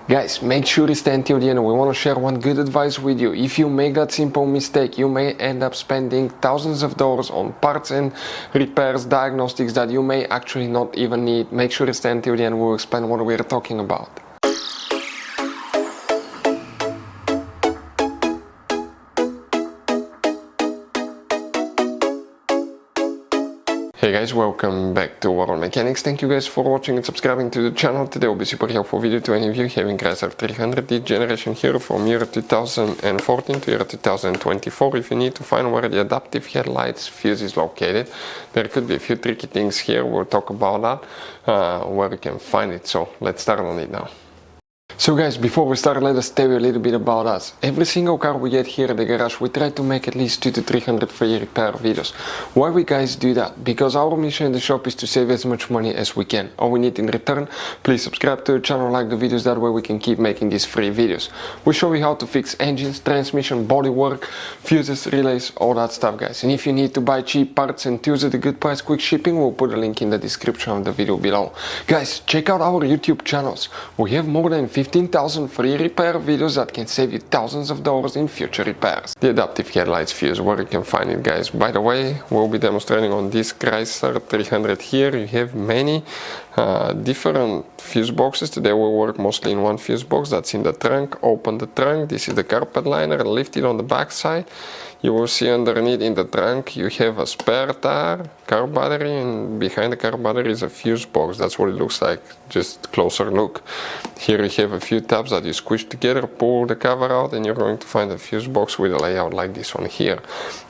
Guys, make sure you stay until the end. We want to share one good advice with you. If you make that simple mistake, you may end up spending thousands of dollars on parts and repairs, diagnostics that you may actually not even need. Make sure you stay until the end. We'll explain what we're talking about. Hey guys, welcome back to Auto Mechanics. Thank you guys for watching and subscribing to the channel. Today will be super helpful video to any of you having Chrysler 300D generation here from year 2014 to year 2024. If you need to find where the adaptive headlights fuse is located, there could be a few tricky things here. We'll talk about that, where you can find it. So let's start on it now. So guys, before we start, let us tell you a little bit about us. Every single car we get here at the garage, we try to make at least 200 to 300 free repair videos. Why we guys do that? Because our mission in the shop is to save as much money as we can. All we need in return, please subscribe to the channel, like the videos, that way we can keep making these free videos. We show you how to fix engines, transmission, bodywork, fuses, relays, all that stuff guys. And if you need to buy cheap parts and tools at a good price, quick shipping, we'll put a link in the description of the video below. Guys, check out our YouTube channels. We have more than 15,000 free repair videos that can save you thousands of dollars in future repairs. The adaptive headlights fuse, where you can find it guys. By the way, we'll be demonstrating on this Chrysler 300 here. You have many different fuse boxes. Today we'll work mostly in one fuse box that's in the trunk. Open the trunk, this is the carpet liner, lift it on the back side. You will see underneath in the trunk you have a spare tire, car battery, and behind the car battery is a fuse box. That's what it looks like, just closer look. Here you have a few tabs that you squish together, pull the cover out, and you're going to find a fuse box with a layout like this one here.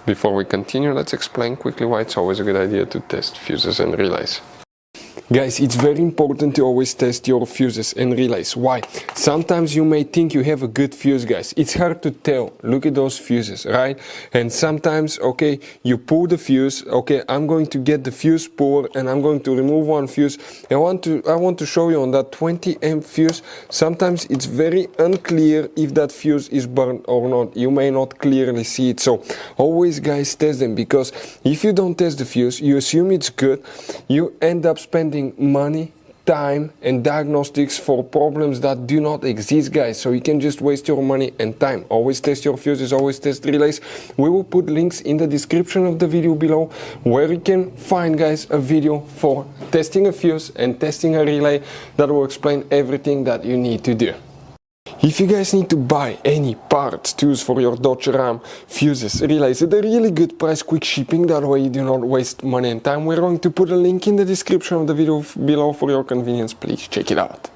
Before we continue, let's explain quickly why it's always a good idea to test fuses and relays. Guys, it's very important to always test your fuses and relays. Why? Sometimes you may think you have a good fuse, guys. It's hard to tell. Look at those fuses, right? And sometimes, okay, you pull the fuse. Okay, I'm going to get the fuse puller and I'm going to remove one fuse. I want to show you on that 20 amp fuse. Sometimes it's very unclear if that fuse is burned or not. You may not clearly see it. So always, guys, test them, because if you don't test the fuse, you assume it's good. You end up spending money, time, and diagnostics for problems that do not exist, guys. So you can just waste your money and time. Always test your fuses, always test relays. We will put links in the description of the video below where you can find, guys, a video for testing a fuse and testing a relay that will explain everything that you need to do. If you guys need to buy any parts, tools for your Dodge Ram, fuses, relays at a really good price, quick shipping, that way you do not waste money and time, we're going to put a link in the description of the video below for your convenience. Please check it out.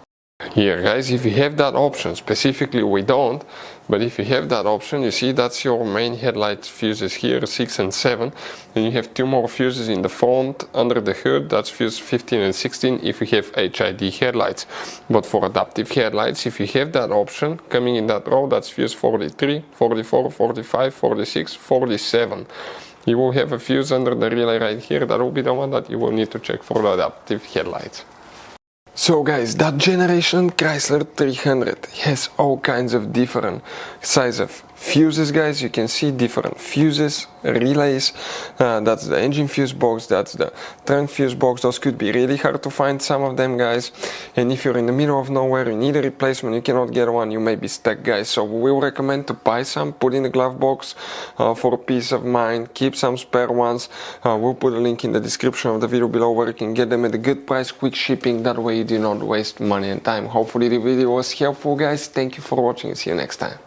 Here guys, if you have that option, specifically we don't, but if you have that option, you see that's your main headlight fuses here, 6 and 7, and you have two more fuses in the front under the hood, that's fuse 15 and 16 if you have HID headlights. But for adaptive headlights, if you have that option coming in that row, that's fuse 43, 44, 45, 46, 47. You will have a fuse under the relay right here. That will be the one that you will need to check for the adaptive headlights. So guys, that generation Chrysler 300 has all kinds of different size of fuses, guys. You can see different fuses, relays, that's the engine fuse box, that's the trunk fuse box. Those could be really hard to find, some of them, guys. And if you're in the middle of nowhere, you need a replacement, you cannot get one, you may be stuck, guys. So we will recommend to buy some, put in the glove box for peace of mind, keep some spare ones. We'll put a link in the description of the video below where you can get them at a good price, quick shipping, that way you do not waste money and time. Hopefully the video was helpful, guys. Thank you for watching and see you next time.